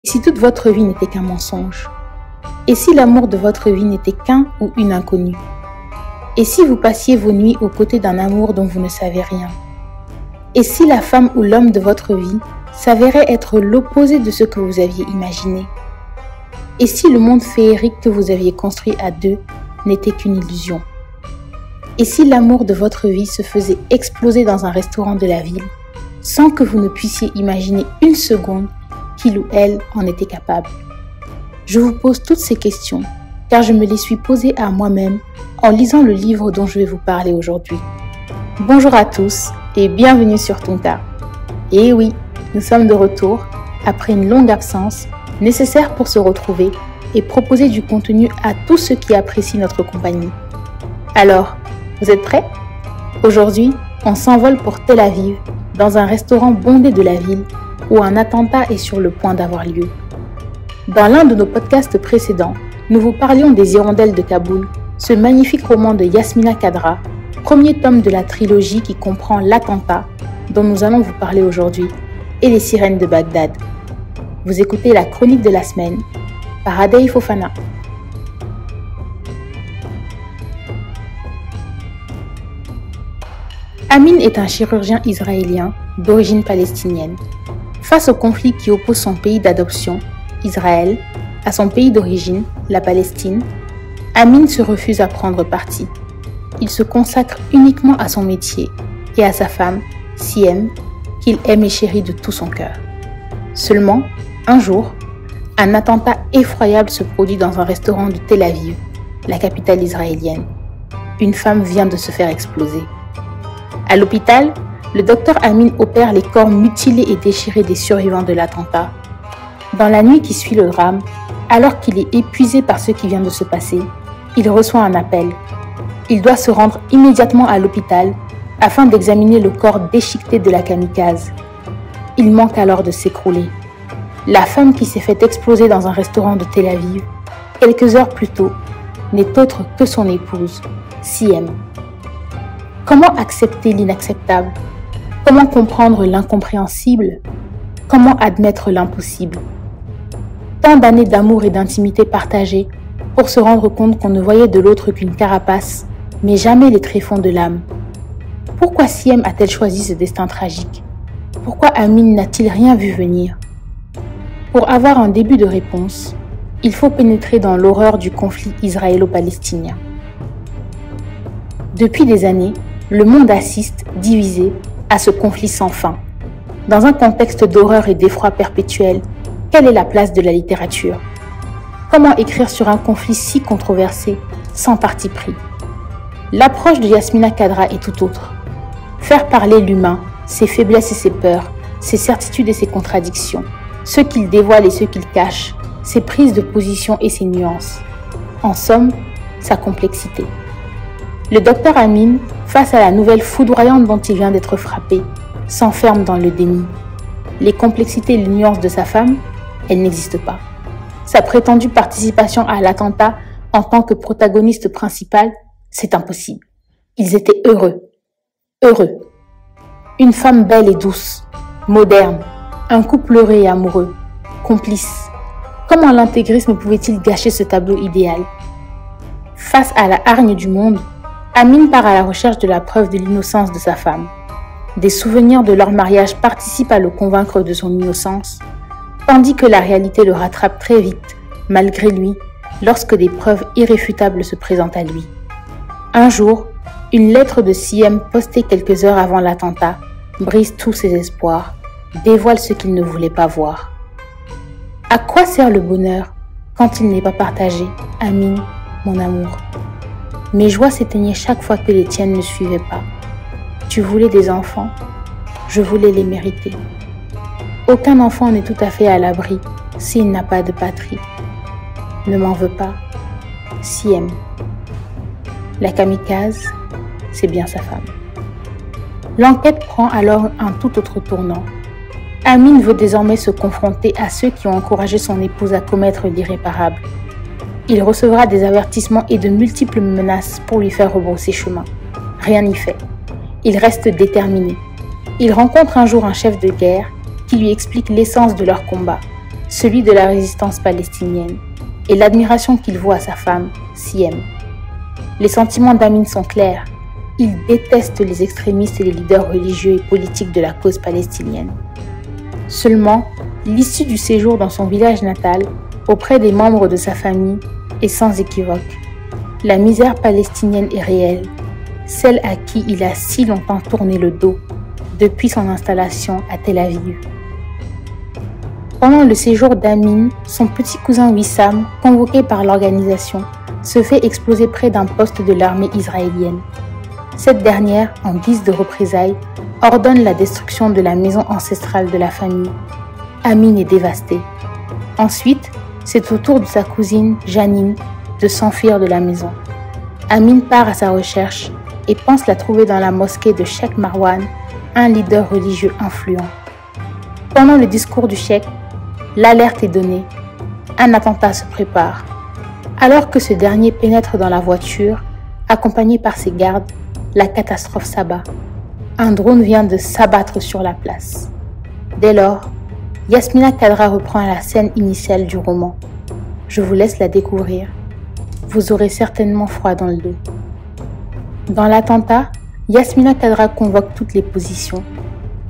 Et si toute votre vie n'était qu'un mensonge? Et si l'amour de votre vie n'était qu'un ou une inconnue? Et si vous passiez vos nuits aux côtés d'un amour dont vous ne savez rien? Et si la femme ou l'homme de votre vie s'avérait être l'opposé de ce que vous aviez imaginé? Et si le monde féerique que vous aviez construit à deux n'était qu'une illusion? Et si l'amour de votre vie se faisait exploser dans un restaurant de la ville, sans que vous ne puissiez imaginer une seconde qu'il ou elle en était capable? Je vous pose toutes ces questions, car je me les suis posées à moi-même en lisant le livre dont je vais vous parler aujourd'hui. Bonjour à tous et bienvenue sur Tonka. Et oui, nous sommes de retour après une longue absence, nécessaire pour se retrouver et proposer du contenu à tous ceux qui apprécient notre compagnie. Alors, vous êtes prêts? Aujourd'hui, on s'envole pour Tel Aviv, dans un restaurant bondé de la ville où un attentat est sur le point d'avoir lieu. Dans l'un de nos podcasts précédents, nous vous parlions des Hirondelles de Kaboul, ce magnifique roman de Yasmina Khadra, premier tome de la trilogie qui comprend l'attentat, dont nous allons vous parler aujourd'hui, et les sirènes de Bagdad. Vous écoutez la chronique de la semaine par Adey Fofana. Amin est un chirurgien israélien d'origine palestinienne. Face au conflit qui oppose son pays d'adoption, Israël, à son pays d'origine, la Palestine, Amin se refuse à prendre parti. Il se consacre uniquement à son métier et à sa femme, Siem, qu'il aime et chérit de tout son cœur. Seulement, un jour, un attentat effroyable se produit dans un restaurant de Tel Aviv, la capitale israélienne. Une femme vient de se faire exploser. À l'hôpital, le docteur Amin opère les corps mutilés et déchirés des survivants de l'attentat. Dans la nuit qui suit le drame, alors qu'il est épuisé par ce qui vient de se passer, il reçoit un appel. Il doit se rendre immédiatement à l'hôpital afin d'examiner le corps déchiqueté de la kamikaze. Il manque alors de s'écrouler. La femme qui s'est fait exploser dans un restaurant de Tel Aviv, quelques heures plus tôt, n'est autre que son épouse, Siem. Comment accepter l'inacceptable? Comment comprendre l'incompréhensible? Comment admettre l'impossible? Tant d'années d'amour et d'intimité partagées pour se rendre compte qu'on ne voyait de l'autre qu'une carapace, mais jamais les tréfonds de l'âme. Pourquoi Siem a-t-elle choisi ce destin tragique? Pourquoi Amin n'a-t-il rien vu venir? Pour avoir un début de réponse, il faut pénétrer dans l'horreur du conflit israélo-palestinien. Depuis des années, le monde assiste, divisé, à ce conflit sans fin. Dans un contexte d'horreur et d'effroi perpétuel, quelle est la place de la littérature? Comment écrire sur un conflit si controversé, sans parti pris? L'approche de Yasmina Khadra est tout autre. Faire parler l'humain, ses faiblesses et ses peurs, ses certitudes et ses contradictions, ce qu'il dévoile et ce qu'il cache, ses prises de position et ses nuances. En somme, sa complexité. Le docteur Amin, face à la nouvelle foudroyante dont il vient d'être frappé, s'enferme dans le déni. Les complexités et les nuances de sa femme, elles n'existent pas. Sa prétendue participation à l'attentat en tant que protagoniste principal, c'est impossible. Ils étaient heureux. Heureux. Une femme belle et douce, moderne, un couple heureux et amoureux, complice. Comment l'intégrisme pouvait-il gâcher ce tableau idéal? Face à la hargne du monde, Amin part à la recherche de la preuve de l'innocence de sa femme. Des souvenirs de leur mariage participent à le convaincre de son innocence, tandis que la réalité le rattrape très vite, malgré lui, lorsque des preuves irréfutables se présentent à lui. Un jour, une lettre de Siem postée quelques heures avant l'attentat brise tous ses espoirs, dévoile ce qu'il ne voulait pas voir. À quoi sert le bonheur quand il n'est pas partagé, Amin, mon amour? Mes joies s'éteignaient chaque fois que les tiennes ne suivaient pas. Tu voulais des enfants, je voulais les mériter. Aucun enfant n'est tout à fait à l'abri s'il n'a pas de patrie. Ne m'en veux pas, Siem. La kamikaze, c'est bien sa femme. L'enquête prend alors un tout autre tournant. Amin veut désormais se confronter à ceux qui ont encouragé son épouse à commettre l'irréparable. Il recevra des avertissements et de multiples menaces pour lui faire rebrousser chemin. Rien n'y fait. Il reste déterminé. Il rencontre un jour un chef de guerre qui lui explique l'essence de leur combat, celui de la résistance palestinienne, et l'admiration qu'il voue à sa femme, Siem. Les sentiments d'Amin sont clairs. Il déteste les extrémistes et les leaders religieux et politiques de la cause palestinienne. Seulement, l'issue du séjour dans son village natal, auprès des membres de sa famille, est sans équivoque. La misère palestinienne est réelle, celle à qui il a si longtemps tourné le dos depuis son installation à Tel Aviv. Pendant le séjour d'Amin, son petit cousin Wissam, convoqué par l'organisation, se fait exploser près d'un poste de l'armée israélienne. Cette dernière, en guise de représailles, ordonne la destruction de la maison ancestrale de la famille. Amin est dévasté. Ensuite, c'est au tour de sa cousine, Janine, de s'enfuir de la maison. Amin part à sa recherche et pense la trouver dans la mosquée de Cheikh Marwan, un leader religieux influent. Pendant le discours du cheikh, l'alerte est donnée. Un attentat se prépare. Alors que ce dernier pénètre dans la voiture, accompagné par ses gardes, la catastrophe s'abat. Un drone vient de s'abattre sur la place. Dès lors, Yasmina Khadra reprend la scène initiale du roman. Je vous laisse la découvrir. Vous aurez certainement froid dans le dos. Dans l'attentat, Yasmina Khadra convoque toutes les positions.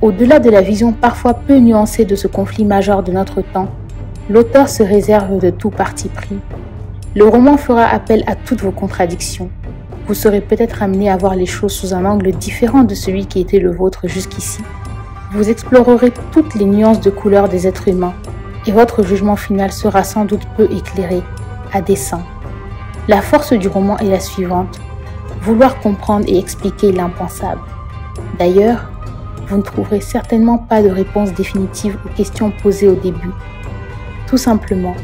Au-delà de la vision parfois peu nuancée de ce conflit majeur de notre temps, l'auteur se réserve de tout parti pris. Le roman fera appel à toutes vos contradictions. Vous serez peut-être amené à voir les choses sous un angle différent de celui qui était le vôtre jusqu'ici. Vous explorerez toutes les nuances de couleurs des êtres humains et votre jugement final sera sans doute peu éclairé, à dessein. La force du roman est la suivante: vouloir comprendre et expliquer l'impensable. D'ailleurs, vous ne trouverez certainement pas de réponse définitive aux questions posées au début, tout simplement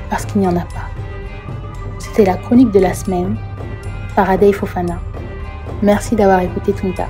parce qu'il n'y en a pas. C'était la chronique de la semaine par Adey Fofana. Merci d'avoir écouté Tunta.